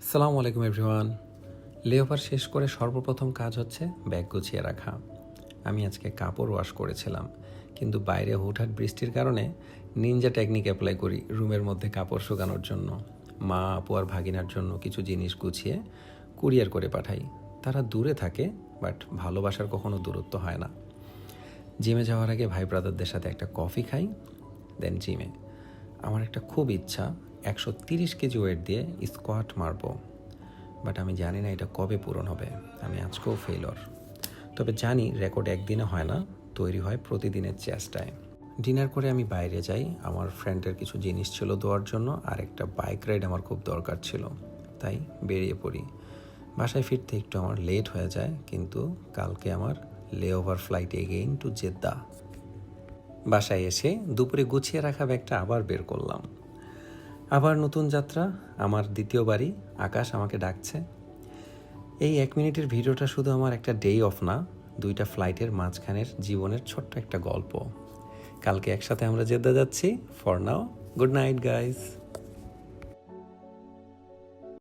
সালামু আলাইকুম everyone. Layover শেষ করে সর্বপ্রথম কাজ হচ্ছে ব্যাগ গুছিয়ে রাখা। আমি আজকে কাপড় ওয়াশ করেছিলাম, কিন্তু বাইরে হুটহাট বৃষ্টির কারণে নিনজা টেকনিক অ্যাপ্লাই করি রুমের মধ্যে কাপড় শুকানোর জন্য। মা, আপু আর ভাগিনার জন্য কিছু জিনিস গুছিয়ে কুরিয়ার করে পাঠাই। তারা দূরে থাকে, বাট ভালোবাসার কখনো দূরত্ব হয় না। জিমে যাওয়ার আগে ভাই ব্রাদারদের সাথে একটা কফি খাই, দেন জিমে। আমার একটা খুব ইচ্ছা 130 কেজি ওয়েট দিয়ে স্কোয়াট মারবো, বাট আমি জানি না এটা কবে পূরণ হবে। আমি আজকেও ফেইলর, তবে জানি রেকর্ড একদিনে হয় না, তৈরি হয় প্রতিদিনের চেষ্টায়। ডিনার করে আমি বাইরে যাই। আমার ফ্রেন্ডের কিছু জিনিস ছিল দেওয়ার জন্য, আর একটা বাইক রাইড আমার খুব দরকার ছিল, তাই বেরিয়ে পড়ি। বাসায় ফিরতে একটু আমার লেট হয়ে যায়, কিন্তু কালকে আমার layover flight again two Jeddah. বাসায় এসে দুপুরে গুছিয়ে রাখা ব্যাগটা আবার বের করলাম। আবার নতুন যাত্রা, আমার দ্বিতীয় বাড়ি। আকাশ আমাকে ডাকছে। এই 1 মিনিটের ভিডিওটা শুধু আমার একটা ডে অফ না, 2টা ফ্লাইটের মাঝখানের জীবনের ছোট্ট একটা গল্প। কালকে একসাথে আমরা জেদ্দা যাচ্ছি। For now, good night guys.